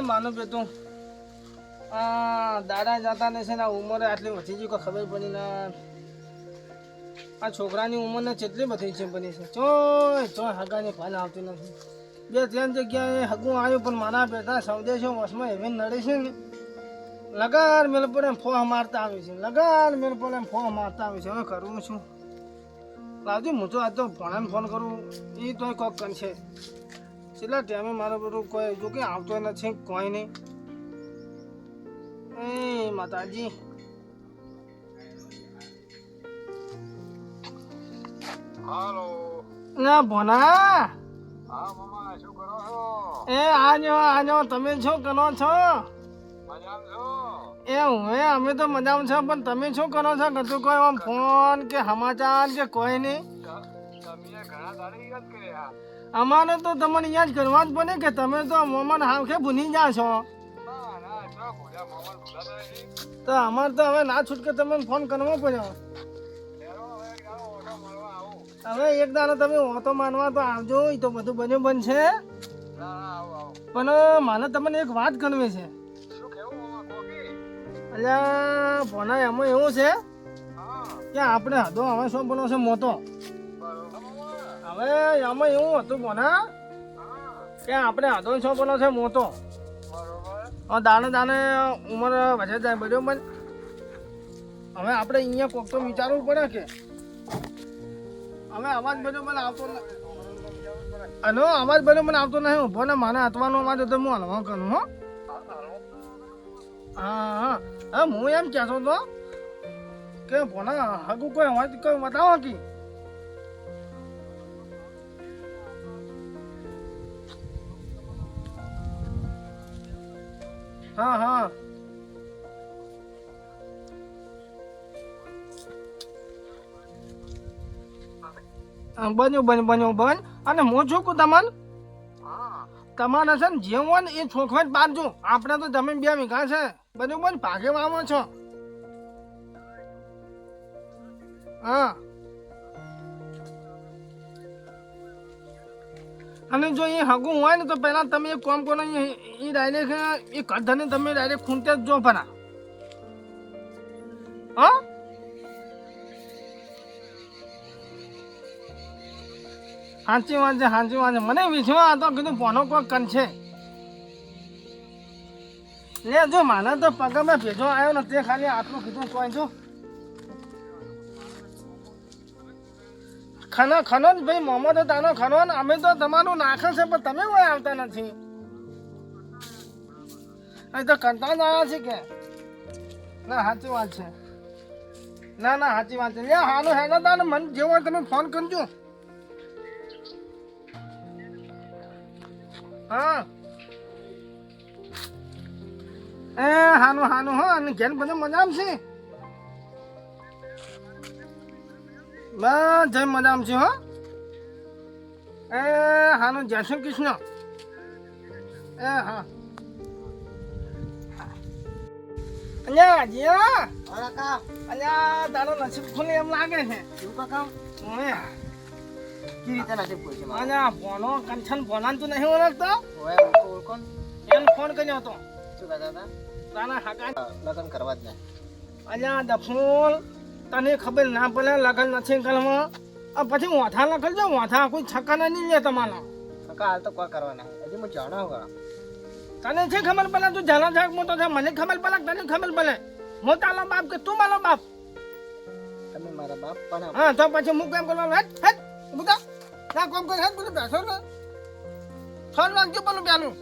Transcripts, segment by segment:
માનો બેટું આ દાડા જતા ને છે ને ઉંમરે આટલી વધી ગઈ કોઈ ખબર પડી ના. આ છોકરાની ઉંમરને કેટલી બધી છે બની છે ચોય હગાની ભાન આવતી નથી. બે ત્રણ જગ્યાએ હગું આવ્યું પણ મારા બેટા સંદેશો વસમાં એવી નડે છે ને લગાડ મેલ પર એમ ફોહ મારતા આવે છે લગાડ મેલ પર એમ ફોહ મારતા આવે છે. હવે કરવું શું લાવજો હું તો આજ તો ભણાને ફોન કરું એ તો કોક કન છે છેલ્લા ટાઈમે મારો બધું કોઈ જો કે આવતો નથી કોઈ નહીં. એ માતાજી હાલો. ના ભોના હા મામા શું કરો છો? એ આજો તમે શું કરો છો? મજામાં છો? એ હું અમે તો મજામાં છો પણ તમે શું કરો છો? કશું કોઈ આમ ફોન કે સમાચાર કે કોઈ નહીં. તમે ઘણા દાડી યાદ કર્યા. અમારે તો તમને યાદ કરવા જ પડે કે તમે તો મોમાં હાવખે ભૂલી ગયા છો. ના ના શું ભૂલ્યા મામા ભૂલાતા નથી. તો અમારે તો હવે ના છૂટકે તમને ફોન કરવો પડ્યો. હેરો હવે ગાળો ઓટો મારવા આવું. હવે એક દાડો તમે ઓટો માનવા તો આવજો એ તો બધું બન્યું બનશે. ના ના આવું. પણ મારે તમને એક વાત કરવી છે. શું કેવું મામા કોકી? અલ્યા ભોના એમાં એવું છે હા કે આપણે હદો હવે શું બનો છે મોટો. બરોબર મામા. હવે એમાં એવું હતું ભોના હા કે આપણે હદો શું બનો છે મોટો. બરોબર. દાણે દાણે ઉંમર વધે જાય બરાબર. હવે આપણે અહીંયા કોક તો વિચારવું પડે કે હવે અવાજ બરાબર આવતો હલો અવાજ બરાબર આવતો નહીં. ઉભો ને મને હાથવાનો અવાજ હતો હું હલવા કરું હો. હા હા હું એમ કહેતો હતો કે ભોના હગું કોઈ હોય તો કોઈ બતાવો કે હા હા બન્યું બન અને હું છું કહું તમને હા તમારે છે ને જેવું હોય ને એ છોખવા જ બાંધજો. આપણે તો જમીન 2 વીઘા છે બરાબર ભાગે વાવો છો. હા અને જો એ હગું હોય ને તો પહેલાં તમે એક કામ કરો એ ડાયરેક્ટ એ કઢને તમે ડાયરેક્ટ ખૂંટે જ જો ભરા. હા સાચી વાત છે મને વિશ્વાસ હતો કીધું પોનો કોઈ કન છે. લે જો માને તો પગમાં ભેજો આવ્યો ને તે ખાલી આટલું કીધું કોઈ જો ખનો જ ભાઈ મોમો તો તાનો ખનો ને અમે તો તમારું નાખે છે પણ તમે કોઈ આવતા નથી. અહીં તો કંટાળ આવ્યા છે કે ના સાચી વાત છે. ના સાચી વાત છે. લે હાનું હેનો તાને મને જેવો હોય તમે ફોન કરજો. હા એ હાનું હો અને ઘેર બધું મજામાં છે. બસ જય મજામાં છે હો. એ હાનું જય શ્રી કૃષ્ણ. એ હા અલ્યા જીયા કાકા અલ્યા તારો નસીબ ખુલે એમ લાગે છે. શું કાકા ઓએ કેવી રીતે નથી પૂછ્યું મારે? અલ્યા ફોનો કંઠન ફોનાન તું નહીં ઓળખતો ઓય ઓળખો ને. એમ ફોન કર્યો હતો શું કહેતા હતા? તારા હાકા. લગ્ન કરવા જ નહીં. અલ્યા દફૂલ તને ખબર ના પડે લગન નથી કરવા પછી ઓથા લખલજો. ઓથા કોઈ છક્કા નહીં લે તમારો. કાકા હાલ તો કોઈ કરવા નહીં. હજી હું જાણો કરો. તને છે ખબર પડે તું જાણો છે મોટો છે મને ખબર પડે તને ખબર પડે. હું તારો બાપ કે તું મારો બાપ. તમે મારા બાપ પણ હા તો પછી હું કેમ કરવાનું હેટ હેટ બુતા ના કોમ કર હેટ બધું બેસો ને ફોન રાખજો પેલું પેલું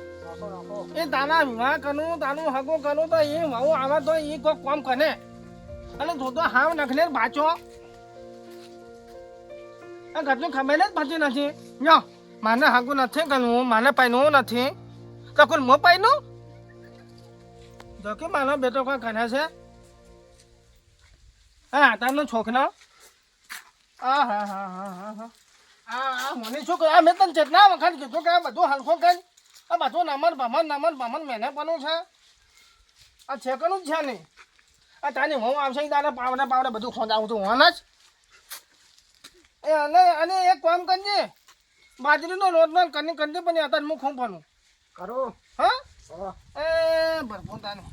એ તારા વિવાહ કરું તારું હગું કરું તો એ હું આવે તો એ કોઈ કોમ કરે અને તું તો હાવ નખને બાચો આ ઘરનું ખબર જ પડતી નથી. યો માને હગું નથી કરવું માને પાઈનું નથી તો કોઈ મો પાઈનું જો કે મારો બેટો કોઈ કરે છે. હા તારનો છોકરો હા હા હા હા હા હા હા મને શું કહે મેં તને જેટલા વખત કીધું કે આ બધું હલકો કરી આ બધું નમર ભમણ મેને પણ છે આ છેકનું જ છે નહીં. આ તારી હું આવશે તારે પાવડે બધું ખોદાવું તું હોન જ એ અને એક કામ કરજે બાજરીનો રોટલો કની કરજે પણ અત્યારે હું ખૂબ ભણું કરો. હા એ ભરપોતાનું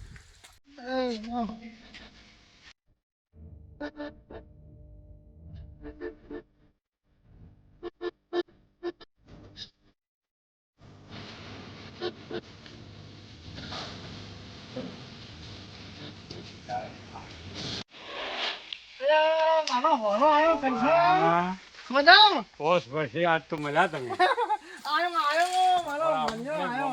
મારો હોનો આવ્યો કંઠા મજામાં પોસ વર્ષે આજ તો મળ્યા તમે આવ્યો મારો ભંજો આવ્યો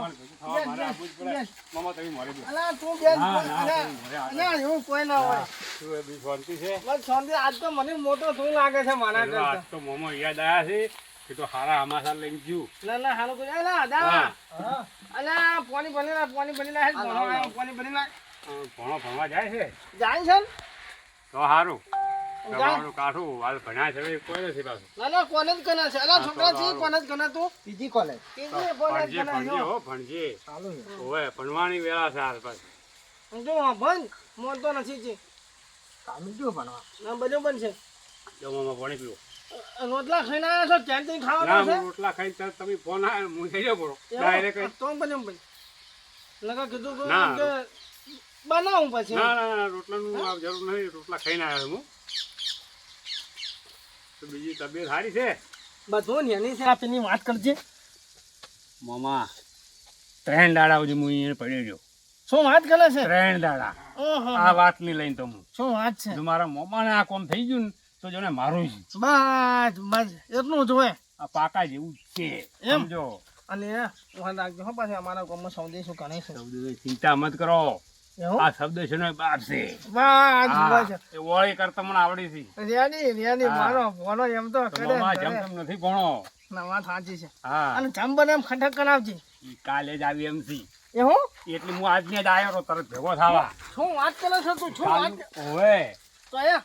મામા તમે મળી ગયો અલા તું બેન ના, ના, અલા, તું ઘરે આ. અલા, એવું કોઈ ના હોય શું એ બી શાંતિ છે બસ શાંતિ આજ તો મને મોટો શું લાગે છે મારા આજ કરતા તો મોમો યાદ આયા છે કે તો હારા અમાસા લઈને જ્યું ના ના હાલો કોઈ અલા દાવા અલા પાણી ભરી લા હે ભણો આવ્યો પાણી ભરી લા ભણો ભણવા જાય છે જાય છે ને? તો સારું જાય. તમારું કાઠું હાલ ભણ્યા છે હવે કોઈ નથી પાછું ના ના કોને જ કના છે અલા હા, તો છોકરા છે હારું. કોને જ કના તું બીજી કોલેજ કીધી કોને જ ભણજે કના ભણજે છો હો ભણજે ચાલુ છે ઓવે ભણવાની વેળા છે હાલ પાછી જો ભણ મોન તો નથી છે કામ જો ભણવા ના બધું બન છે જો મામા ભણી પીવો રોટલા ખાઈને આવ્યા છો કેન્ટીન ના ખાવાનું હું રોટલા ખાઈને તરત તમે ફોન આવ્યો હું થઈ જાવ પડો છે ડાયરેક્ટ એવું? તો બન્યું ભાઈ લગા કીધું કે ના. આમ કે બનાવું પછી ના ના ના રોટલાનું આ જરૂર નથી રોટલા ખાઈને આવ્યો હું તો બીજી તબિયત સારી છે બધું નેની છે આપની વાત કરજે મામા 3 દાડા સુધી હું અહીંયા પડ્યો રહ્યો શું વાત કરે છે 3 દાડા ઓહો આ વાતની લઈને તો હું શું વાત છે જો મારા મોમાને આ કોમ થઈ ગયું ને તો જોને મારું છે બસ એટલું જ હોય આ પાકા જેવું જ છે એમ? સમજો અને ધ્યાન રાખજો હો પાછું અમારા ગામમાં સંદેશો ગણે છે શબ્દ ચિંતા મત કરો એવું આ શબ્દ છે ને બાપ છે બસ હા, બસ એ ઓળી કરતા મને આવડી છે રેડી હા. મારો ભણો એમ તો તો કરે મામા કરે. જમતમ નથી ભણો ના વાત સાચી છે હા અને જમ બને એમ ખટક કરાવજે ઈ કાલે જ આવી એમ છે એવું એટલે હું આજને જ આવ્યો તો તરત ભેગો થવા શું વાત કરે છે તું શું વાત કાલ- ઓવે તો એ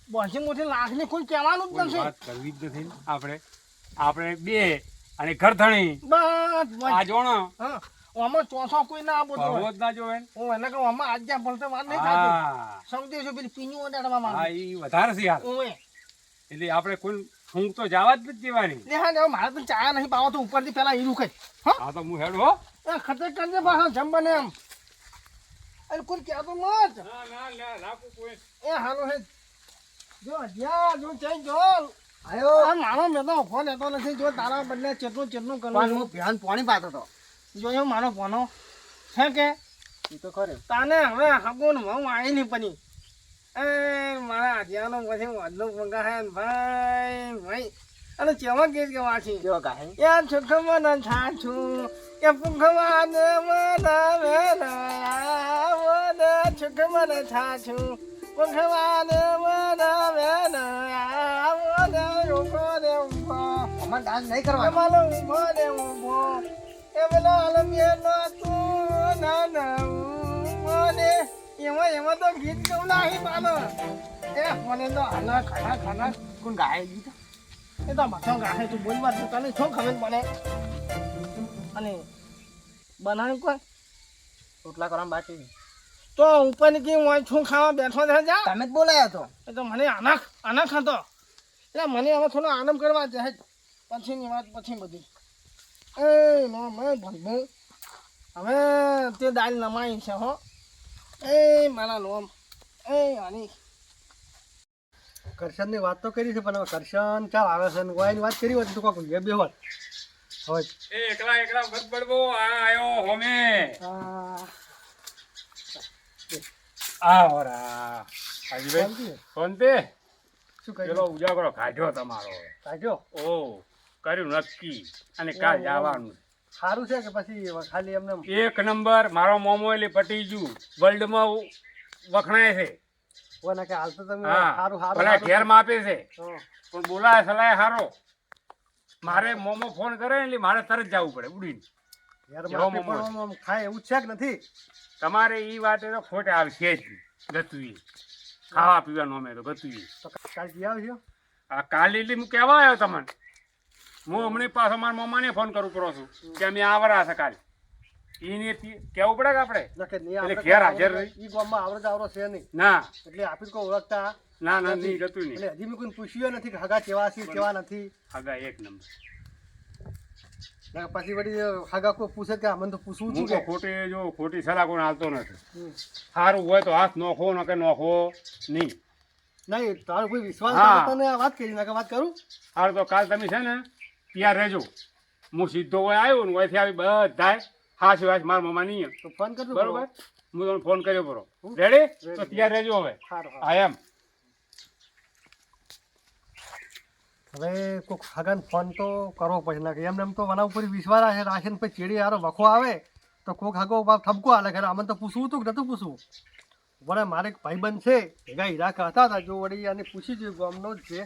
બોસી મોટી લાખની કોઈ કહેવાનું જ કોઈ નથી વાત કરવી જ નથી ને આપણે બે અને ઘર ધણી બસ બસ આ જોણો હા આમાં ચોસો કોઈ ના આપો તો ભરવો જ ના જોવે ને. હું એને કહું આમાં આજ જ્યાં ભણતો વાત નહીં થતી હા સંદેશો પેલી પીની ઓડાડવા હા માંગે ઈ વધારે છે યાર ઓએ એટલે આપણે કોઈ ઊંઘ તો જવા જ નથી દેવાની ને હા ને મારે તો ચાયા નહીં પાવો તો ઉપરથી પેલા ઈનું કઈ હા હા તો હું હેડ હો એ ખતર કરજે પાછો જમ બને એમ અરે કોઈ કહેતો મત ના ના લે રાખું કોઈ એ હાલો હે જો જ્યાં જો જઈ જો આયો આ મારો મેં તો ફોન લેતો નથી જો તારા બદલે ચેટલું ચેટલું પણ કરવું હું ધ્યાન પાણી પાતો તો જો એ મારો ફોનો છે કે એ તો ખરે તાને હવે હગુન હું આવી નહીં પની એ મારા હાથિયાનો પછી વાદલો પગા હે ને ભાઈ અને ચેમાં ગીત ગવા છે જો ગાહે યા સુખમાં છાછું એ પુખમાં મનાવે ના સુખમાં છાછું પુખમાં મનાવે ના ઉભો રે ઉભો અમાર ડાન્સ નહીં કરવાનો અમારો ઉભો રે ઉભો એ પેલો અલમિયાનો તું ના ના ઉભો રે એમાં તો ગીત ગવું નહીં પાલો એ મને તો ખાના ખાના ખાના કોણ ગાહે ગીત એ તો માથા ગાહે તું બોલ વાત તને શું ખબર પડે અને બનાવ્યું કોઈ રોટલા કરવાનું બાકી છે. તો ઉપરની કે હું છું ખાવા બેઠો છે જા તમે જ બોલાયા તો એ તો મને આના ખાતો એટલે મને હવે થોડો આનંદ કરવા જાય પછીની વાત પછી બધી એ નો મેં ભણવું હવે તે દાળ નમાઈ છે હો એ મારા નોમ એ આની કરશનની વાત તો કરી છે પણ હવે કરશન ચાલ આવે છે ને ગોયાની વાત કરી હોત તો કોક બે બે હોત હવે એ એકલા મત પડવો આ આયો હોમે આ ઓરા હાજીભાઈ કોણ તે શું પેલો કહ્યું ઉજાગરો કાઢ્યો તમારો કાઢ્યો ઓ કર્યું નક્કી અને કાલ જવાનું સારું છે કે પછી ખાલી એમને એક નંબર મારો મોમો એટલે પટી ગયું વર્લ્ડમાં વખણાય છે કોને કે હાલ તો તમે હા સારું સારું ભલે ઘેર માપે છે હા. પણ બોલાય સલાય હારો મારે મોમો ફોન કરે એટલે મારે તરત જવું પડે ઉડીને યાર જેવો માપી મોમો. પણ આમ ખાય એવું છે કે નથી તમારે એ વાતે તો ખોટે આવશે જ ગતું ખાવા પીવાનું અમે તો ગતું તો કાલ જી આવજો આ કાલે એટલે હું કહેવા આવ્યો તમને હું હમણાં પાછો મારા મમ્માને ફોન કરું કરો છું કે અમે આવરા છે કાલે એને કહેવું પડે કે આપણે ના કે નહીં એટલે આપણે ઘેર હાજર રહી. ઈ ગામમાં આવડો આવડો છે નહીં ના એટલે આપી જ કોઈ ઓળખતા ના ના નહીં ગતું નહીં એટલે હજી મેં કોઈ પૂછ્યું નથી કે હગા કેવા છે કેવા નથી આગા એક નંબર ને પછી વળી હાગા કોઈ પૂછે કે મને તો પૂછવું હું છું તો કે ખોટી સલાહ કોઈ હાલતો નથી હમ. સારું હોય તો હાથ નોખો નકે નોખો નહીં. નહીં તારો કોઈ વિશ્વાસ હા. ના તને આ વાત કરી નાખે વાત કરું સારું તો કાલ તમે છે ને ત્યાં રહેજો. હું સીધો હોય આવ્યો ને ઓયથી આવી બધાય હાશ વાશ મારા મમ્મા નહીં તો ફોન કરજો બરોબર. હું તમને ફોન કર્યો બરો રેડી તો ત્યાં રહેજો હવે. સારું હા એમ હવે કોઈક હગાને ફોન તો કરવો પડે નાખે એમને એમ તો વના ઉપર વિશ્વાસ રાખે ને પછી ચેડી યારો વખો આવે તો કોઈક હગો ઠપકો હાલે ખરે આમને તો પૂછવું હતું કે નતું પૂછવું વળે મારે એક ભાઈબંધ છે ભેગા હીરા હતા હતા જો વળી આને પૂછી જોયું ગામનો જ છે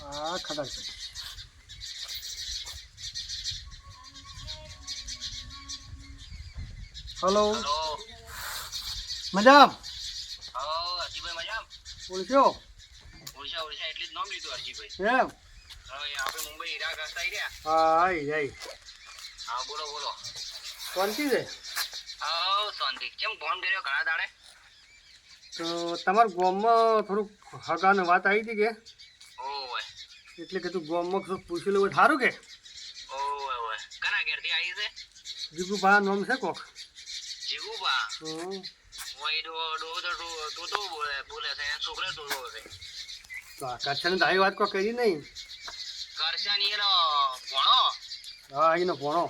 હા ખબર છે હલો મજામ હરજીભાઈ મજામ ઓળખ્યો ઓળશા એટલે જ નામ લીધું હરજીભાઈ. એમ હવે આપણે મુંબઈ હીરા ઘસતા રહ્યા. હા આઈ જાય હા બોલો બોલો. શાંતિ છે હા શાંતિ. કેમ ફોન કર્યો ઘણા દાડે? તો તમારા ગામમાં થોડુંક હગાને વાત આવી હતી કે ઓય એટલે કે તું ગામમાં થોડુંક પૂછી લઉં સારું કે ઓય ઓય કના ઘેરથી આવી છે? જીગુભા નામ છે કોક જીગુબા. હમ. ઓય ડો તો બોલે છે છોકરા તો છે. તો આકાશાને તો આવી વાત કોઈ કરી નહીં કરશાની એનો ભણો હા એનો ભણો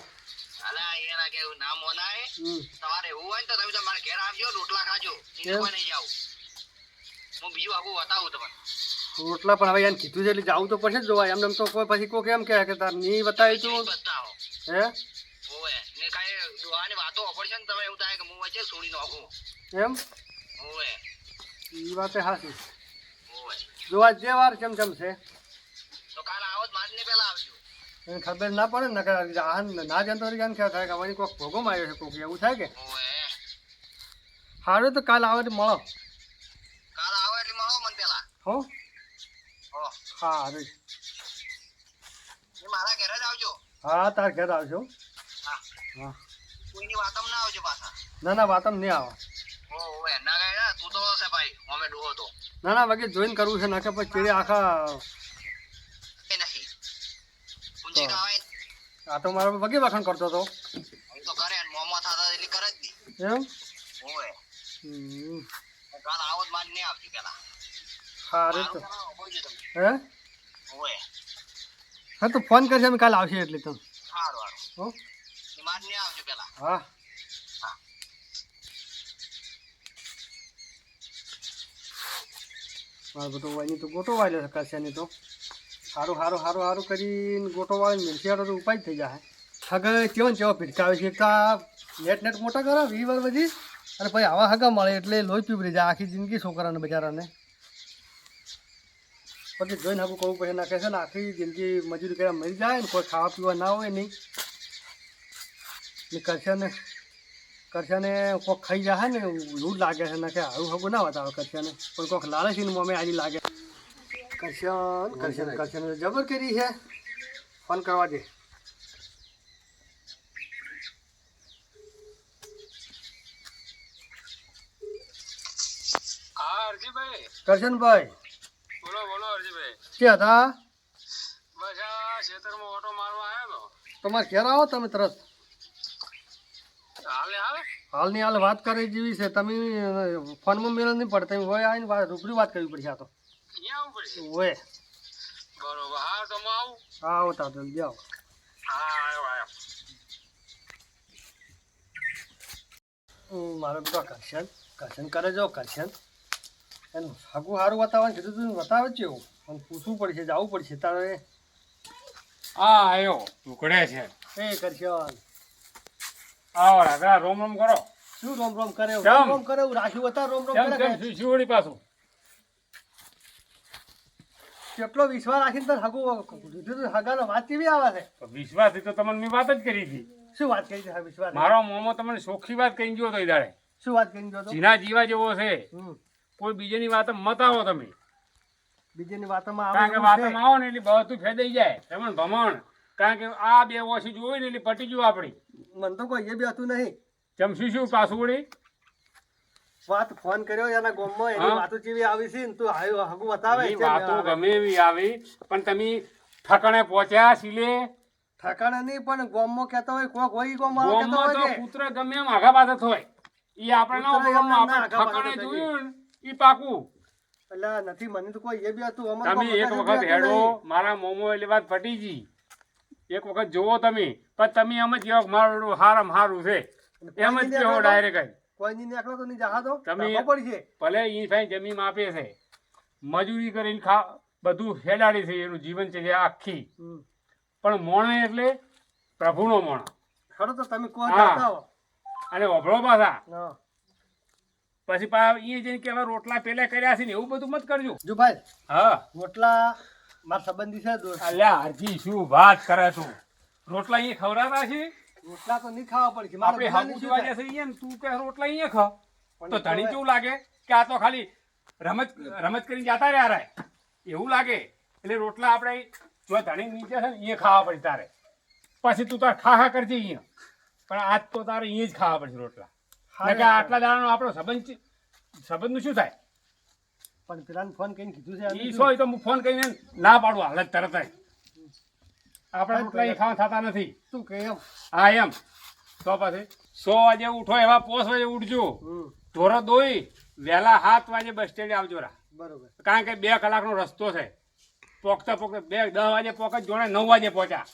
અલા એના કે નામ મોનાય. હમ તમારે એવું હોય ને તો તમે તમારા ઘેર આવજો રોટલા ખાજો. એમ? કોઈ નહીં જાવ. હું બીજું આખું બતાવું તમને. રોટલા પણ હવે એને કીધું છે એટલે જવું તો પડશે જ જોવા એમને એમ તો કોઈ પછી કોઈ કેમ કહે કે તાર નહીં બતાવી તું બતાવો. હે ઓય ને કાંઈ ડોહાની વાતો પડશે ને તમે એવું થાય કે હું વચ્ચે છોડી નાખું. એમ ઓય એ વાતે હાસી ઓય જોવા જે વાર કેમ કેમ છે તો કાલ આવો જ મારને પહેલા આવજો. એને ખબર ના પડે ને કે આ ના જાણતો હોય કેમ ખ્યાલ થાય કે અમારી કોઈક ભોગમ આવ્યો છે કોઈક એવું થાય કે ઓય સારું તો કાલ આવે તો મળો કાલ આવો એટલે મળો મને પહેલા. હો હો સારું એ મારા ઘરે જ આવજો. હા તાર ઘર આવજો હા હા કોઈની વાતમાં ના આવજો પાછા. ના ના વાતમ નહીં આવે ઓય ના ગાય તું તો છે ભાઈ અમે ડોહો તો ના ના વગેરે જોઈન કરવું છે નાખે પછી ચીડે આખા એ નહીં પૂંછી ખાવાય આ તો મારો વગે વખાણ કરતો હતો હું તો કરે ને મોમો થતા એટલે કરે જ નહીં. એમ ઓય હમ. કાલ આવો જ મારને આવજો પહેલા. સારું તો બોલજો તમે. હે ઓય હા તો ફોન કરશે અમે કાલે આવશે એટલે તમે સારું સારું હો એ મારને આવજો પહેલા. હા મારે બધું વાયની તો ગોટો વાયેલો છે કરશેની તો સારું સારું સારું સારું કરીને ગોટો વાળી મિલશિયાળો તો ઉપાય જ થઈ જાય હગા કેવો ને કેવો ભીટકાવે છે એક તો આ નેટ મોટા કરો 20 વાર પછી અને પછી આવા હગા મળે એટલે લોહી પીવડી જાય આખી જિંદગી છોકરાને બિચારાને પછી જોઈને હગું કહું પછી નાખે છે ને આખી જિંદગી મજૂરી કર્યા મરી જાય ને કોઈ ખાવા પીવા ના હોય નહીં ને કરશાને કોઈક ખાઈ જાય ને એવું લાગે છે ને કે આવું હગું ના બતાવે કરશાને પણ કોઈક લાલચીને મોમે આજે લાગે કરશન જબર કરી છે ફોન કરવા દે હા હરજીભાઈ કરશનભાઈ બોલો બોલો હરજીભાઈ. કે હતા બસ આ ખેતરમાં ઓટો મારવા આવ્યો તમારે ઘેર આવો તમે તરત તો હાલે હાલે હાલની હાલ વાત કરી જેવી છે તમે ફોનમાં મેળ નહીં પડે તમે હોય આવીને રૂબરૂ વાત કરવી પડશે આ તો અહીંયા આવવું પડશે. હોય બરોબર હા તો હું આવું. હા આવો તા જલ્દી આવો હા આવ્યો મારો બેટો કરશન કરે જો કરશન એનું હાગું સારું બતાવવાનું કીધું તું બતાવે છે એવું પણ પૂછવું પડશે જવું પડશે તારે હા આવ્યો ટુકડે છે. એ કરશન આવો રાધા રોમ રોમ કરો. શું રોમ રોમ કરે કેમ? રોમ રોમ કરે રાખ્યું બતા રોમ રોમ કેમ કરે કેમ શિવડી પાછું કેટલો વિશ્વાસ રાખીને તને હગું લીધું હગાનો વાત કેવી આવે છે તો વિશ્વાસથી તો તમને મેં વાત જ કરી હતી. શું વાત કરી છે વિશ્વાસ મારો મોમો તમને ચોખ્ખી વાત કહી ગયો તો એ દાડે શું વાત કરી ગયો તો જીના જીવા જેવો છે. હમ. કોઈ બીજાની વાત મત આવો તમે બીજાની વાતોમાં કારણ કે આવે વાતમાં આવો ને એટલે બધું ફેદાઈ જાય તમે ભમણ કારણ કે આ બે ઓછી જોઈ ને એટલે પટી ગયું આપણી. મને તો કોઈ એ બી હતું નહીં ચમસી શું પાછું વળી વાત ફોન કર્યો એના ગામમાં એની હા. વાતો કેવી આવી છે ને તું આવ્યો હગું બતાવે એ છે વાતો ગમે એવી આવી પણ તમે ઠકણે પહોંચ્યા સિલે ઠકાણે નહીં પણ ગોમમાં કહેતા હોય કોક હોય ગોમ વાળો કહેતો ગોમમાં તો હોય કે કૂતરા ગમે એમ આઘા બાધત હોય ઈ આપણે ના કૂતરા ઉપરનું એમને ના આપણે આઘા બાધત ઠકાણે હોય. જોયું ને ઈ પાકું. એટલે નથી મને તો કોઈ એ બી હતું અમર તમે એક વખત હેડો મારા મોમો એટલે વાત પટી ગઈ. એક વખત જોવો તમે પણ તમે એમ જ કહો કે મારું હારામ હારું છે એમ જ કહો ડાયરેક્ટ. કોઈ ની નીકળો તો નહીં જહા તો તમે- ધાબા પડી છે ભલે ઈ ભાઈ જમીન આપે છે મજૂરી કરીને બધું હેડાડી છે એનું જીવન છે આખી, પણ મોણો એટલે પ્રભુનો મોણો. ખરો તો તમે કોઈ હા. જાતા હો અને ઓભળો પાછા હા. પછી એ જઈને કેવા રોટલા પેલા કર્યા છે ને એવું બધું મત કરજો. જો ભાઈ હા રોટલા મારા સંબંધી છે દોસ્ત અલ્યા હરજી શું વાત કરે તું? રોટલા અહીંયા ખવડાવતા છે રોટલા તો નહીં ખાવા પડશે મારે આપણે બધાને હામું શું જોવા થાય? જશે અહીંયા ને તું કે રોટલા અહીંયા ખાવ પણ તો એ તો ધણી હવે- કેવું લાગે કે આ તો ખાલી રમત કરીને જતા રહ્યા રે એવું લાગે. એટલે રોટલા આપણે જો ધણી નીચે છે ને અહીંયા ખાવા પડે તારે, પછી તું તાર ખા કરજે અહીંયા, પણ આજ તો તારે અહીંયા જ ખાવા પડશે રોટલા. હા, કે આટલા દાડાનો આપણો સંબંધનું શું થાય? પણ પેલાને ફોન કરીને કીધું છે આને ઈ શું? સો તો હું ફોન કરીને ના પાડું હાલત તરત જ. આપણે રોટલા અહીં ખાવા થતા નથી. શું કે એમ હા એમ તો પછી 100 વાગે ઉઠો એવા 5 વાગે ઉઠજો. ઢોરો દોઈ વહેલા 7 વાગે બસ સ્ટેન્ડે આવજો રા, બરોબર કારણ કે 2 કલાકનો રસ્તો છે. પોકતા 10 વાગે પોક જ જોડે 9 વાગે પહોંચ્યા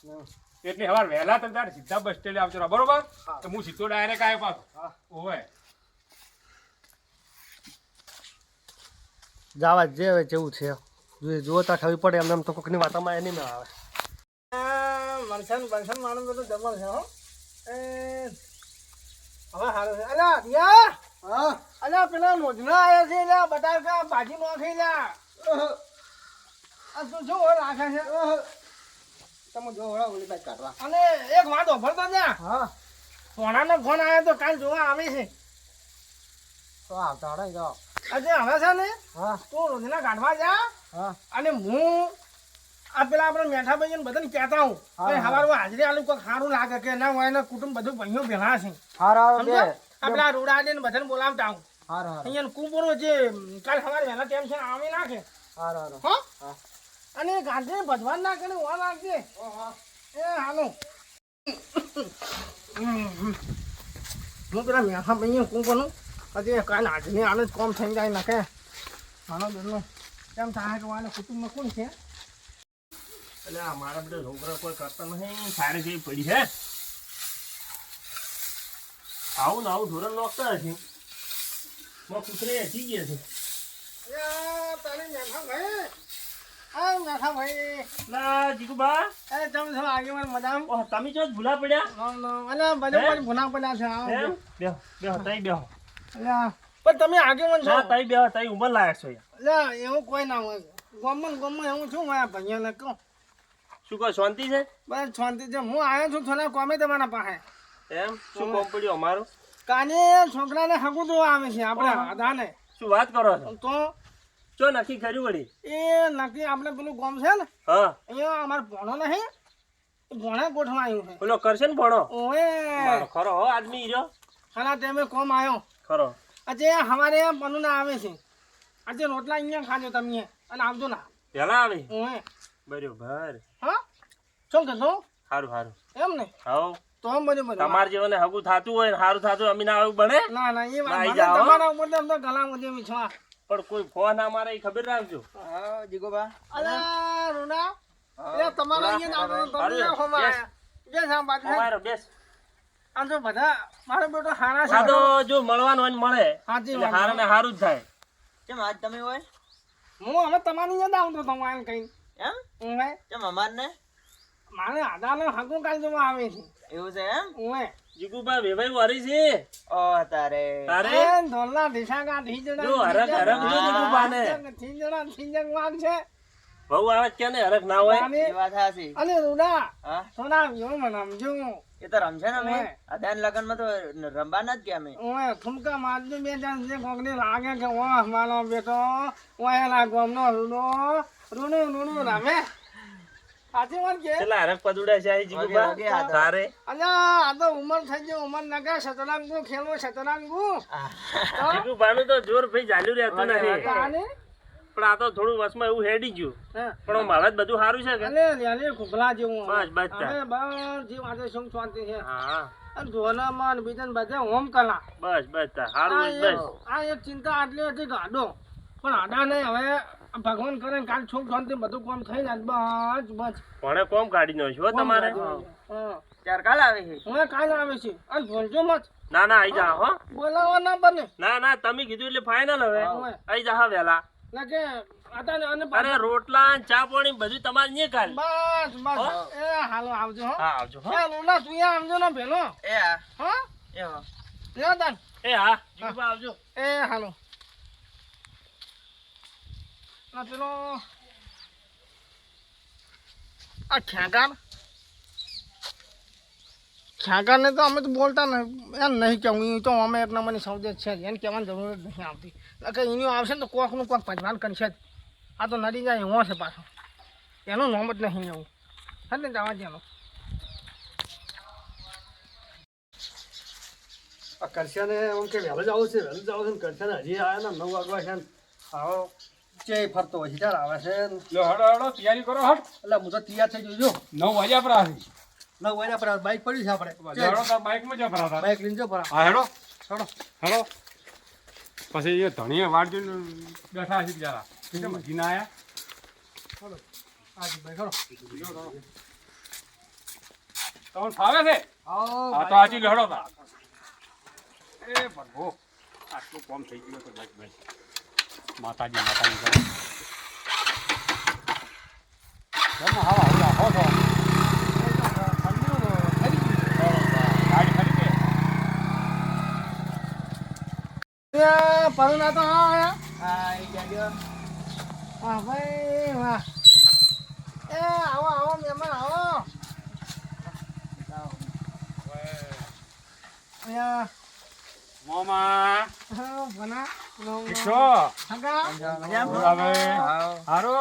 એટલે સવાર વહેલા તમે તારે સીધા બસ સ્ટેન્ડે આવજો રા, બરોબર? તો હું સીધો ડાયરેક્ટ આવ્યો પાછો. ઓવે જાવા જે હવે જેવું છે જુઓ તા ખબર પડે એમને એમ તો કોકની વાતમાં એની ના આવે મરસાન માણસ બધું જબર છે હો. હવે સારું છે. અલ્યા રિયા, હા અલ્યા પેલા મોજના આવ્યા છે લ્યા, બટાકા ભાજી નોખી લ્યા. આ તું શું હોય રાખે છે? તમે જો વળા ઓલી બાજુ કાઢવા અને એક વાત ઓફરતો લ્યા, હા સોનાનો ફોન આવ્યો તો કાલ જોવા આવે છે. તો આવતા હડે જાઓ આજે હવે છે ને હા તું રોજના કાઢવા જા, હા અને હું આ પેલા આપણે મેઠા ભાઈ બધાને કહેતા હું હા, હા. સવારે હાજરી આલું કોઈ સારું લાગે કે ના હોય ને કુટુંબ બધું ભાઈઓ ભેગા છે. હારા સમજો? આપણા રૂડાને ને બધાને બોલાવતા હું. હારા અહીંયા કુંપરો જે કાલ સવારે વહેલા ટેન્શન આવી નાખે હારા હો. હા. અને ગાંધી ભજવાન ના કરીને વા નાખજે. એ હાલો હું પેલા મેઠા ભાઈ કુંપરનું હજી કાલ હાજરી આલે જ કોમ થઈ જાય નાખે માનો બેનો કેમ થાય કે વાને કુટુંબમાં કોણ છે? એટલે અમારા બધા છોકરા કોઈ કરતા નહીં, સારી જેવી પડી છે. આવું ને આવું ધોરણ નોખતા હશે. માં કૂતરે હસી ગયા છે. તારી મેઠા ભાઈ, આ મેઠા ભાઈ, ના જીગુબા, એ તમે છો આગેવાન મજામ? ઓહ, તમે જો ભૂલા પડ્યા. અલ્યા બધે કોઈ ભૂના પડ્યા છે. આવો. એમ? બેહો બેહો તઈ બેહો. અલ્યા પણ તમે આગેવાન છો. ના તઈ બેહો, તઈ ઉંમર લાયક છો યાર. અલ્યા એવું કોઈ ના હોય. ગમમાં એવું છું મારા ભાઈઓને કહું શું કહો, શાંતિ છે? બસ શાંતિ છે. હું આવ્યો છું થોડા કોમે તમારા પાસે. એમ શું કોમ પડ્યું અમારું? કાને છોકરાને હગું જોવા આવે છે આપણે આધાને. શું વાત કરો છો? તો ચો નક્કી કર્યું વળી? એ નક્કી આપણે પેલું ગોમ છે ને હા, અહીંયા અમારો ભણો નહીં, એ ભણે ગોઠવા આવ્યું છે. પેલો કરશે ને ભણો? ઓએ મારો ખરો હો આદમી ઈ રહ્યો. ખાના ટાઈમે કોમ આવ્યો. ખરો. આજે અમારે પનુના આવે છે. આજે રોટલા અહીંયા ખાજો તમે અને આવજો ના. પેલા આવી ઓએ બરોબર. હા શું કહેશો? સારું સારું. એમ ને હાઉ તો બરોબર. તમારે જેવાને હગું થતું હોય ને સારું થતું અમી ના આવું બને. ના ના એ વાત ના, મને જાઓ. તમારા ઉપર તો આમ તો ગલા મુજબ વિશ્વાસ. પણ કોઈ ફોન અમારે ઈ ખબર રાખજો. અલા રૂના એ તમારા અહીંયા ના તમે હારું, હોમાં yes. આયા. જે સામ વાત છે. અમારો બેસ. આમ તો બધા મારો બેટો હારા આ છે. તો જો મળવાનું હોય ને મળે સાચી એટલે વાત. હારું ને હારું જ થાય. કેમ આજ તમે હોય હું હવે તમારી યાદ આવતો તમારે કઈ એમ હું કેમ અમારને મારે આધારનો હકું કાલ જોવા આવે છે. એવું છે એમ હું જીગુબા વેવાઈ વારી છે. ઓ તારે તારે ધોલા ઢીસાકા ઢીજડા જો હરખ હરખ જો જીગુબાને. થીજડા વાગ છે. બહુ આવે છે ને હરખ ના હોય. અને એ વાત હાચી અને રૂડા હા સોના જો મનામજો એ તો રમશે ને અમે ઓય. અદાન લગનમાં તો રમવાના જ કે અમે ઓય ઠુમકા મારજો બે ચાર જે કોકને લાગે કે વાહ મારો બેટો ઓય ના ગોમનો રૂનું રમે. સાચી વાત કે કેટલા હરખ પદુડા છે આ જીગુબા. વગે હાથ. તારે અલ્યા આ તો ઉંમર થઈ ગઈ ઉંમર નગા શતરંગુ ખેલવો શતરંગુ જીગુબાનું તો જોર ભાઈ ચાલ્યું રહેતું નથી. પણ આ તો થોડું વસમાં એવું હેડી ગયું હા પણ મારા જ બધું સારું છે કે અલે ખોખલા જેવું બસ બસ તાર. હવે બસ જે વાતે શું શાંતિ છે હા અને ધોનામાં બીજા બધે હોમ કલા બસ બસ તાર. સારું આ બસ એક- આ એક ચિંતા આટલી હતી ગાડો પણ આડા નહીં હવે ભગવાન કરે ને કાલ છોક શાંતિ બધું કામ થઈ જાય બસ બસ ભણે કોમ કાઢી નાખ્યું હો તમારે હા ચાર કાલ આવે છે હવે કાલ આવે છે અને ભૂલજો મત ના ના આઈ જા હો બોલાવવા ના બને ના ના તમે કીધું એટલે ફાઇનલ હવે હા. આઈ જા વેલા ના કે આટા ને અને અરે રોટલા ને ચા પાણી બધું તમારે નહીં કાલ બસ બસ હો? એ હાલો આવજો હો હા આવજો હો એ લોલા તું અહીંયા આવજો ને પેલો એ હા હા એ હા લ્યો તાન એ હા જીગુભા આવજો એ હાલો ના પેલો આ ખ્યાગાર ને તો અમે તો બોલતા ને એમ નહીં કેવું એ તો અમે એક નંબરની સૌદે છે જ એને કહેવાની જરૂર જ નહીં આવતી એટલે કે એનું આવશે ને તો કોકનું કોક પજવાન કરશે જ આ તો નડી જાય એવો છે પાછો એનું નામ જ નહીં એવું હા ને જવા દેનો આ કરશાને એમ કે વહેલું જ આવું છે વહેલું જ આવું છે ને કરશાને હજી આવ્યા ને 9 વાગવા છે ને આવો ચે ફરતો હોય છે ત્યારે આવે છે ને. લો હડો હડો તૈયારી કરો હટ એટલે હું તો તૈયાર થઈ જોજો 9 વાગ્યા પર આવી 9 વાગ્યા પર બાઇક પડ્યું છે આપણે હડો તાર બાઇકમાં જ ભરાતા બાઇક લઈને જો પરા હા હેડો હેડો પછી એ ધણીએ વાટ જોઈને બેઠા છે બિચારા એટલે મજી ના આયા આજી ભાઈ ખરો તમને ફાવે છે આવો હા તો આજી લડો તા એ ભગવો આટલું કોમ થઈ ગયું તો બસ બસ માતાજી માતાજી કરો જમો હા હા રાખો છો ગાડી ખરી કે પરુણા તો હા આયા હા એ જાજો વાહ ભાઈ વાહ એ આવો આવો મહેમાન આવો અહીંયા મોમા હા ભણા કિશો હગા રૂડાભાઈ હારો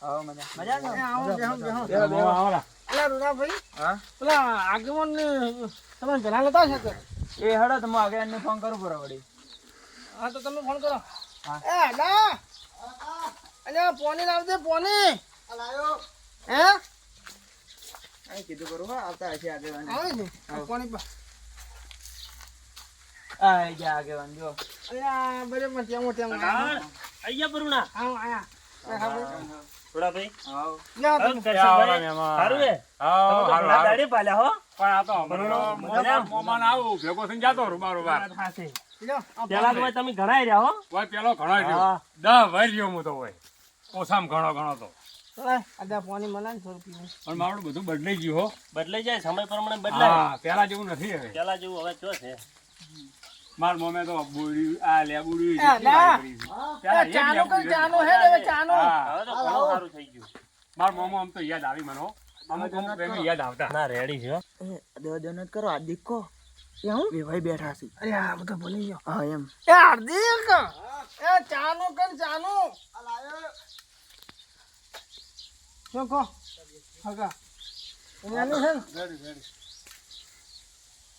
આવો મજા મજા એ આવો બેહો બેહો મોમા આવલા પેલા રૂડાભાઈ હા પેલા આગેવાન ને તમે પેલા લેતા છે કે એ હડો તો હું આગળ એને ફોન કરું પૂરો વળી હા તો તમે ફોન કરો હા. એ ના અલ્યા પોની લાવજે પોની હે અહીં કીધું કરું હો આવતા હશે આગેવાન આવે છે પોની આ જા આગેવાન જો અલ્યા બરાબર ત્યાં ત્યાં આઈ જા પરુણા આવો આયા થોડાભાઈ આવો લ્યો તમે. આવલા મહેમાન સારું હે આવો તમે તો હારું ઘણા હારું દાડે પાલ્યા હો પણ આ તો હમણાં મોમાન આવું ભેગો થઈને જાતો રૂબા રૂબા થાશે લ્યો આ પેલા તો ભાઈ તમે ઘણા રહ્યા હો હોય પેલો ઘણો રહ્યો હા. 10 વાર રહ્યો હું તો હોય ઓછામાં ઘણો તો અદા પાણી મનાય થોડું પીવું પણ મારું બધું બદલાઈ ગયું હો બદલાઈ જાય સમય પ્રમાણે બદલાય હા પેલા જેવું નથી હવે પેલા જેવું હવે ચો છે માર મમ્મે તો બુડી આ લેબુડી એ ના. પેલા એ ચાનો કઈ ચાનો હે ને ચાનો હવે તો ઘણું સારું થઈ ગયું માર મમ્મો આમ તો યાદ આવી મને હો. અમુક અમુક એમની યાદ આવતા ના રેડી છે હો. દેવ દેવ કરો આ દીકો એ હું બે ભાઈ બેઠા છે અરે આ બધા ભૂલી ગયો હા એમ એ હાર્દિક એ ચાનો કર ચાનો શું કહો હગા એની છે ને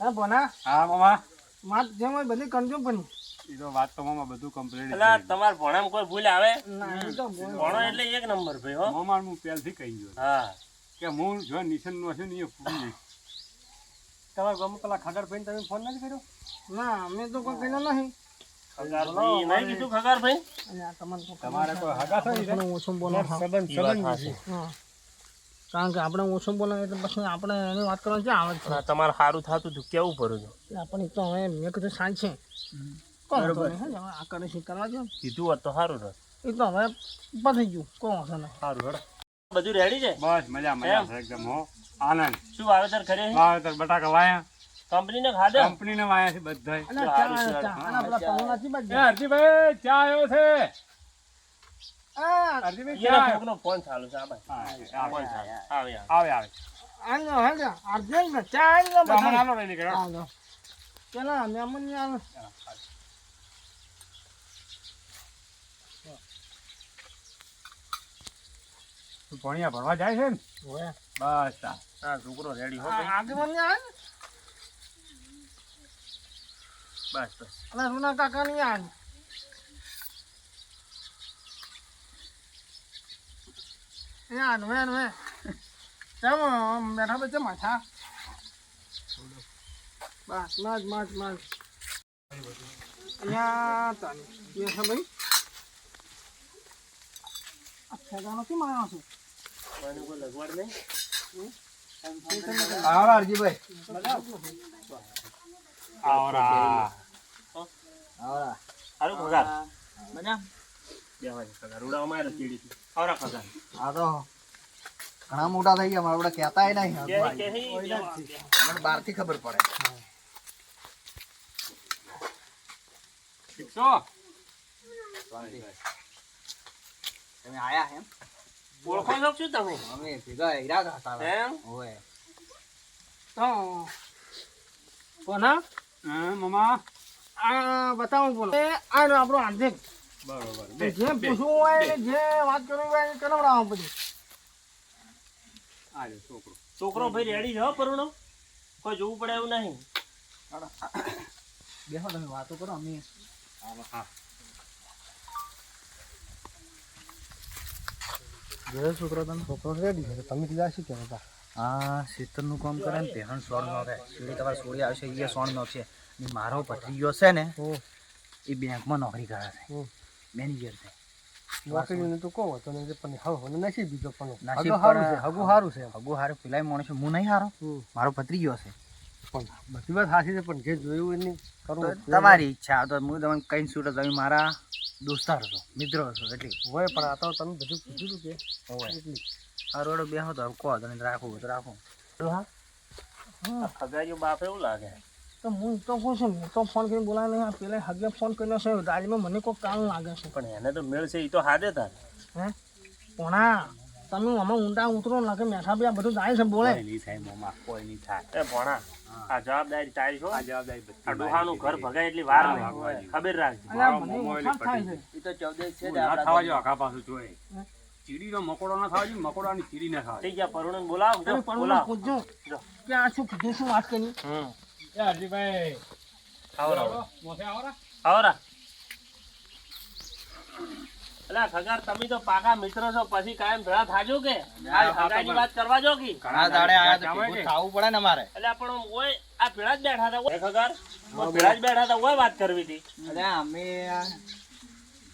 હા ભણા હા મમ્મા માત જેમ હોય બધી કરજો પણ એ તો વાત તો મમ્મા બધું કમ્પ્લીટ પેલા તમારા ભણામાં કોઈ ભૂલ આવે ના એ તો બોલ ભણો એટલે એક નંબર ભાઈ હો મમ્મા હું પહેલથી કહી ગયો હા કે હું જો નિશન નો છું ને એ ફૂટી જઈશ તમારા ગામમાં પેલા ખગર ભાઈ તમે ફોન નથી કર્યો ના મેં તો કોઈ કર્યો નહીં ખગાર ભાઈ નહીં કીધું ખગાર ભાઈ અને આ તમને તો તમારે કોઈ હગા થઈ આપણે ઓછું બોલો હા કારણ કે આપણે ઓછું બોલે એટલે પછી આપણે એની વાત કરવાની ક્યાં આવે છે તમારે સારું થતું હતું કેવું ભરું છું એટલે આપણે તો હવે મેં કીધું સાંજ છે બરોબર આ કરે છે કરવા દો કીધું હોત તો સારું રહે એ તો હવે પતી ગયું કોઈ વાંધો નહીં સારું હેડો બધું રેડી છે બસ મજા મજા છે એકદમ હો આનંદ શું વાવેતર કરે વાવેતર બટાકા વાયા કંપનીને ખાધે કંપનીને વાયા છે બધાય અને ચા અને પેલા પૌના થી એ બસ હરજીભાઈ ચા આવ્યો છે આ હરજીભાઈ ઈયાનો ચા કોકનો ફોન ચાલુ છે આ ભાઈ આવ્યો. ફોન ચાલુ આવે આવે આવે આનો હે ને અર્જન્ટ ને ચા આઈ લો તો અમને બધા આલો લઈ નીકળ્યો આલો પેલા મહેમાન ને આલો તું ભણ્યા ભણવા જાય છે ને ઓય બસ તા. હા છોકરો રેડી હો ભાઈ આગેવાન ને આવે બસ બસ અને રૂના કાકા ની આવે એ આનવે આનવે કેમ મેઠા ભાઈ કેમ માથા બસ મજ અહીંયા તાની એ છે ભાઈ અચ્છા ગાનો કેમ આવ્યો છે મને કોઈ લગવાડ નહીં આવરા હરજીભાઈ આવરા સારું ખગાર મજા બેહવા દે ખગાર ઉડાવમાં આવે ચીડીથી આવરા ખગાર આ તો ઘણા મોટા થઈ ગયા મારા કહેતા નહીં કે મને બહારથી ખબર પડે ઠીક છો તમે આયા એમ ઓળખો છો શું તમે અમે ભેગા હીરા હતા એમ ઓય તો કોના હા મમા આ બતાવો બોલો એ આનો આપણો હાર્દિક બરોબર જે પૂછવું હોય ને જે વાત કરવી હોય એ કરાવડાવો પછી આ લે છોકરો છોકરો ભાઈ રેડી છે હો પરુણો કોઈ જોવું પડે એવું નહીં બેહો તમે વાતો કરો અમે હા છોકરો રેડી છે તમે કીધા શું કહેતા હા ખેતરનું કામ કરે ને પહેણ સોણ નો રહે સીડી તમારે સોળી આવશે એ સોણ નો છે ને મારો ભત્રીજો છે ને એ બેંકમાં નોકરી કરે છે મેનેજર છે નોકરીને તો કહો તો ને પણ હવે નસીબ બીજો પણ નસીબ સારું છે હગું સારું છે હગુ હારું પેલાય માણસ હું નહીં હારો મારો ભત્રીજો છે પણ બધી વાત સાચી છે પણ જે જોયું એની તો કરવું તમારી ઈચ્છા તો હું તમને કઈ છૂટો તમે મારા દોસ્તાર છો મિત્રો છો એટલી હોય પણ આ તો તમે બધું કીધું કે હોય એટલી આ રોડો બેહો તો કહો તમે રાખવું તો રાખો ખગારીઓ બાપ એવું લાગે તો હું તો કહું છું હું તો ફોન કરીને બોલાવે નહીં આ પેલા હગે ફોન કર્યો છે ગાડીમાં મને કોઈ કામ લાગે છે પણ એને તો મેળ છે એ તો હાદે તાર હે પોણા તમે આમાં ઊંડા ઉતરો ને કે મેઠા બી આ બધું જાય છે બોલે કોઈ નહીં થાય મમા કોઈ નહીં થાય એ ભણા આ જવાબદારી તારી છો આ જવાબદારી બધી આ ડોહાનું ઘર ભગાય એટલી વાર નહીં ભાગવાજી. ખબર રાખજે અલ્યા મારો મને મોબાઈલ ઓછા થાય છે એ તો 14 છે ના થવા જો આખા પાછું જોઈ ચીડીનો મકોડો ના થવા જોઈએ મકોડાની ચીડી ના થવા થઈ ગયા પરુણને બોલાવ તમે પણ બોલાવ પૂછજો જો. કે આ શું કીધું શું વાત કરી એ હરજીભાઈ આવરા મોસે આવરા આવરા અલા ખગાર તમે તો પાકા મિત્ર છો પછી કાયમ ભેળા થાજો કે આ હગાઈની વાત કરવા જો કે ઘણા દાડે આયા તો ભેગું થાવું પડે ને મારે એટલે પણ ઓય આ ભેળા જ બેઠા હતા ઓય ખગાર ભેળા જ બેઠા હતા ઓય વાત કરવી હતી અરે અમે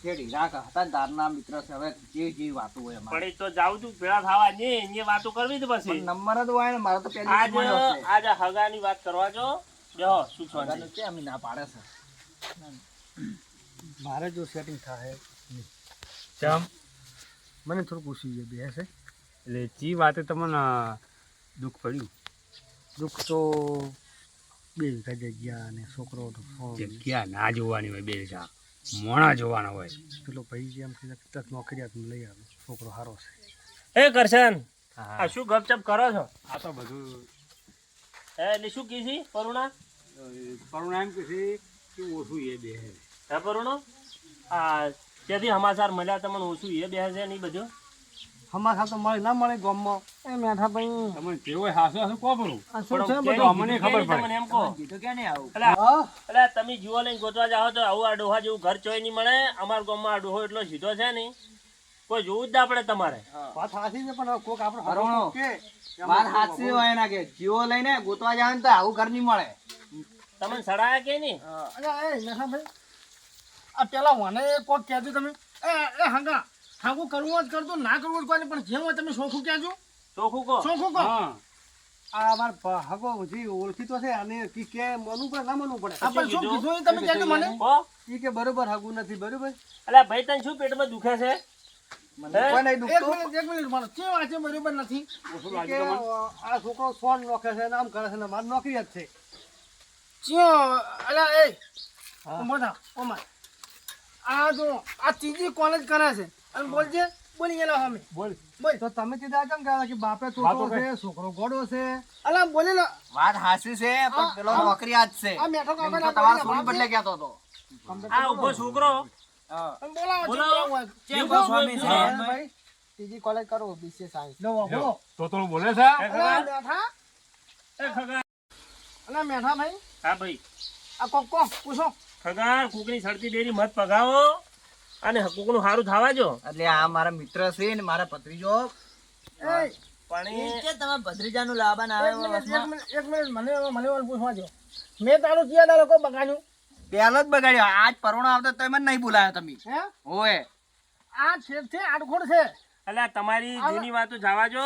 જે ઢીરા હતા ને તારના મિત્ર છે હવે જે વાતો હોય અમારે પણ એ તો જાઉં છું ભેળા થવા ને એ વાતો કરવી હતી પછી નંબર જ હોય ને મારો તો પહેલી આજ આજ હગાની વાત કરવા જો બેહો શું હગાનું છે અમે ના પાડે છે મારે જો સેટિંગ થાય ચમ મને થોડું પૂછી છે બે છે એટલે ચી વાતે તમને દુઃખ પડ્યું દુઃખ તો બે વીઘા જગ્યા અને છોકરો તો જગ્યા ના જોવાની હોય બે જા મોણા જોવાના હોય પેલો ભાઈ જેમ કે તક નોકરિયાત લઈ આવે છોકરો સારો છે એ કરશન હા આ શું ગપચપ કરો છો આ તો બધું એટલે શું કીધી પરુણા પરિણામ કે છે કે ઓછું એ બે હે પરુણો આ ત્યાંથી સમાચાર મળ્યા તમને ઓછું એ બેસે છે ને એ બધું હમાસા તો મળે ના મળે ગામમાં એ મેઠા ભાઈ તમને જેવો હાસો હાસો કો ભરું આ શું છે પણ બધું તો અમને ખબર પડે. તમને એમ કહો કીધું કે નહીં આવું એટલે તમે જીવો લઈને ગોતવા જાઓ તો આવું આ ડોહા જેવું ઘર ચોય નહીં મળે અમારા ગામમાં આ ડોહો એટલો સીધો છે ને કોઈ જોવું જ ના પડે તમારે વાત સાચી છે પણ કોક આપણે બરોણો. કે વાત સાચી હોય એના કે જીવો લઈને ગોતવા જાય ને તો આવું ઘર નહીં મળે તમને સડાયા કે નહીં અલ્યા એ મેઠા ભાઈ આ પેલા મને કોક કહેજો તમે એ હંગા હાગું કરવું જ કરતો ના કરવું જ કોઈ નહીં, પણ જેમ હોય તમે ચોખ્ખું કહેજો ચોખ્ખું કહો ચોખ્ખું કહો હા આ અમાર હગો જે ઓળખીતો છે અને કી કે માનવું પડે ના માનવું પડે આપણે શું કીધું એ તમે કહેજો મને કહો ઈ કે બરોબર હગું નથી બરોબર એટલે ભાઈ તને શું પેટમાં દુખે છે મને કોઈ નહીં એક દુખતું મિનિટ મારો કેમ આજે બરોબર નથી ઓછું ઈ લાગ્યું કે તમને આ છોકરો ફોન નોખે છે ને આમ કરે છે ને માર નોકરી જ છે ચિયો અલ્યા એ હા. મોટા ઓમા આ જો આ ત્રીજી કોલેજ કરે છે અને બોલજે બોલી ગયેલો અમે બોલ બોલ તો તમે કીધા કેમ કહે કે બાપે વાતો તોતો છે છોકરો ગોડો છે અલા બોલી લો વાત હાસી છે પણ પેલો નોકરીયાત છે આ મેઠો કાકા હું તો તમારા છોડી બદલે કહેતો હતો આ ઉભો છોકરો બોલાવો બોલાવો. જે ઉભો સ્વામી છે. હા. ભાઈ ત્રીજી કોલેજ કરો બીસીએ સાયન્સ લો બોલો તો તો બોલે છે અલા મેઠા એ ખગાર અલા મેઠા ભાઈ હા ભાઈ આ કોક પૂછો ખગાર કુકની સડતી ડેરી મત પગાવો અને કુકનું સારું થવા જો એટલે આ મારા મિત્ર છે ને મારા ભત્રીજો એ પણ કે તમે ભત્રીજાનું લાવવાના આવે એક મિનિટ મને મને પૂછવા દો મેં તારું કયા તારો લોકો બગાડ્યું પહેલો જ બગાડ્યો આજ પરોણો આવતો તો મને નહીં બોલાયો તમે હે ઓએ આ છેદ છે આડખોડ છે એટલે તમારી જૂની વાતો જવા જો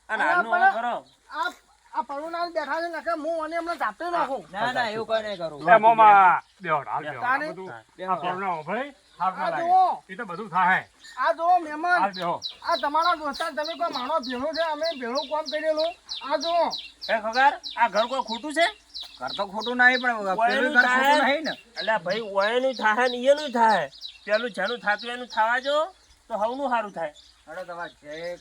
અને અલા, હાલનું હવે કરો આ આ પરુણા બેઠા છે નકે હું અને એમને તાપતે નાખું ના ના એવું કઈ નહીં કરું એ મોમાં બેહોડ, હાલ બેહોડ. આ તારે? બધું આ કોરોના ઉભરાય, હાથ ના આ લાગે. જુઓ. એ તો બધું થાય. આ જો મહેમાન હાલ બેહો. આ તમારા દોસ્તાર તમે કોઈ માણો ભેળું છે અમે ભેળું કામ કરેલું આ જો એ ખબર આ ઘર કોઈ ખોટું છે ઘર તો ખોટું નહીં પણ પેલું ઓયનું ઘર થાય. ખોટું નહીં ને એટલે ભાઈ ઓયનું થાય ને એનું થાય પેલું જેનું થતું એનું થવા જો તો હવનું સારું થાય અરે તમારે જે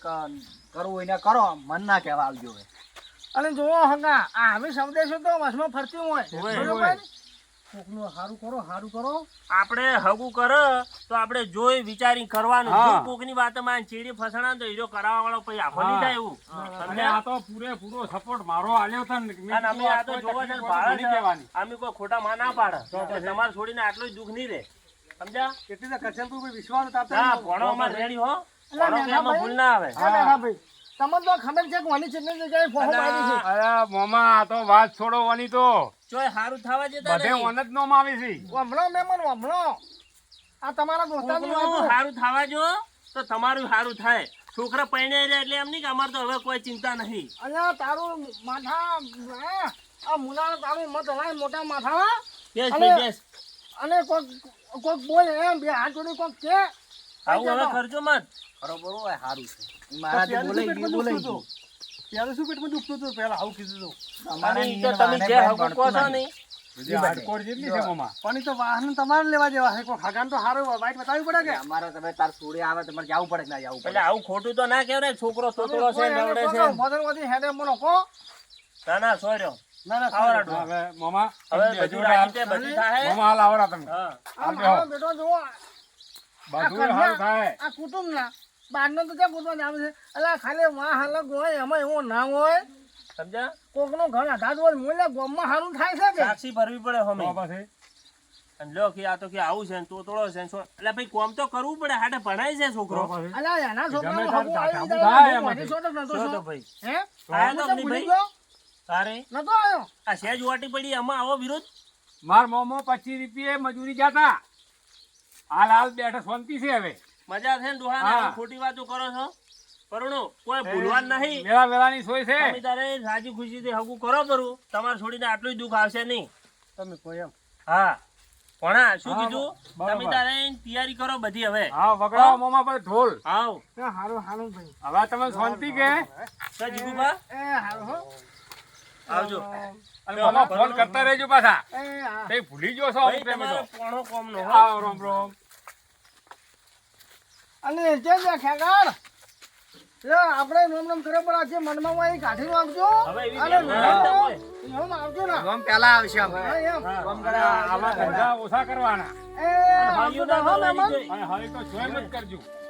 કરવું હોય ને કરો મન ના કહેવા આવજો હવે અને જુઓ હંગા આ અમે સંદેશો તો વસમાં ફરતી હોય હોય, બરોબર કોકનું સારું કરો આપણે હગું કરે તો આપણે જોઈ વિચારી કરવાનું હા. જો કોકની વાતમાં ચીડી ફસણા તો હીરો કરાવવા વાળો પછી આખો નહીં થાય એવું અને સમજ્યા? આ તો પૂરેપૂરો સપોર્ટ મારો આલ્યો હતો ને. મેં અને અમે કીધું આ તો કોઈ જોવા છે તકલીફ ને હોય તો ભાડા ઘણી છે. કહેવાની. અમે કોઈ ખોટા માં ના પાડે કે તમારે છોડીને આટલું જ દુઃખ નહીં રહે સમજ્યા કેટલી તો કરશે તું કોઈ વિશ્વાસ તાપતે ના નહીં. ભણો અમારે રેડી હો એટલે ભણો કે એમાં મેઘાભાઈ, ભૂલ ના આવે એ મેઘા ભાઈ તમને તો ખબર છે કે વાની ચટણી જગ્યાએ ફોહો પાડી છે અરે મોમાં આ તો વાત છોડો વાની તો ચોય હારું થવા જતા બધે નહીં. ઓન જ નોમ આવી છે. વમણો મહેમાન વમણો આ તમારા દોસ્તારની કોકનું વાતો હારું થવા જો તો તમારું હારું થાય છોકરા પરણાઈ રહ્યા એટલે એમ નહીં કે અમારે તો હવે કોઈ ચિંતા નહીં અલ્યા તારું માથા આ મુના તારું મત હલાય મોટા માથા બેસ અને- ભાઈ બેસ અને કોક બોલ એમ બે હાથ જોડી કોક કે આવું હવે કરજો મત બરોબર હોય સારું છે ઈ મારાથી બોલાઈ ગયું બોલાઈ ગયું પેલું શું પેટમાં દુખતું હતું પહેલા આવું કીધું હતું અમારે અને ઈ તો નીંદણ તમે જે વાને હગું પણ કહો છો ભણતું નહીં બધી hardcore જેટલી છે મોમાં. પણ ઈ તો વાહન તમારે લેવા જેવા છે કોઈ હગાન તો સારું વાઈટ બતાવવી પડે કે અમારે તમે તાર સોડી આવે તમારે જવું પડે કે ના જવું એટલે પડે આવું ખોટું તો ના કહેવાય છોકરો તોતરો છે નવડે છે ભોજનવાદી હેડે મને કો ના ના સોર્યો ના ના આવરાડો. હવે મોમાં હવે સમજી બધું હજુ રાજી છે હાલ. બધી થાય મોમાં હાલ આવરા તમે. હા આ બેહો. મારો બેટો જુઓ બધું હાલ થાય. આ કુટુંબ ના બહારનો તો ક્યાં કુટુંબ આવે છે એટલે ખાલી વાહ હાલક હોય એમાં એવું ના હોય સમજ્યા કોકનું ઘર અઢાર વર્ષ મૂલ્ય ગામમાં સારું થાય છે કે સાક્ષી ભરવી પડે હમે તો પછી અને લ્યો કે આ તો કે આવું છે ને તોતરો છે ને એટલે ભાઈ કોમ તો કરવું પડે હાટે ભણાય છે છોકરો તો પછી. અલ્યા એના છોકરાનું ગમે હગું તાર આવી ધાબુ થાય જાય, હું એમાંથી. વાઢી શોધક નતો શું છો. તો ભાઈ હે? આયા તો હું તો નહીં ભૂલી ભાઈ. ગયો. તારે નતો આવ્યો આ સેજ વાટી પડી આમાં આવો વિરોધ માર મોમો 25 રૂપિયે મજૂરી જાતા હાલ હાલ બેઠા શાંતિ છે હવે. મજા છે ને ડોહા હા. ને ખોટી વાતો કરો છો પરણો કોઈ ભૂલવાનું નહીં મેળા વેળાની સોય છે. તમે તારે રાજી ખુશીથી હગું કરો પરું તમારે છોડીને આટલું જ દુઃખ આવશે નહીં તમે કોઈ એમ હા ભણા શું હા, કીધું બરોબર. તમે તારે તૈયારી કરો બધી હવે હા વગડાવો મોમાં પર ઢોલ. આવ એ હારું હારું ભાઈ હવે તમે શાંતિ કે તો જીગુભા એ હારું હો આવજો અને મોમાં ફોન કરતા રહેજો પાછા. એ હા તે ભૂલી ગયો છો ભાઈ અમુક ટાઈમે તમારો તો. પોણો કોમ નો આવો રોમ રોમ. અને જે જે ખેગાડ લે આપણે નોમ નોમ કરે પર આજે મનમાં હોય એ કાઢી નાખજો હવે એવી અને બેન ના આવતા હોય. એમ આવજો ને ગમ પેલા આવશે અમે હા, એમ અને આવા ધંધા ઓછા કરવાના એ આવજો તો હો મહેમાન અને હવે તો સ્વયં જ કરજો.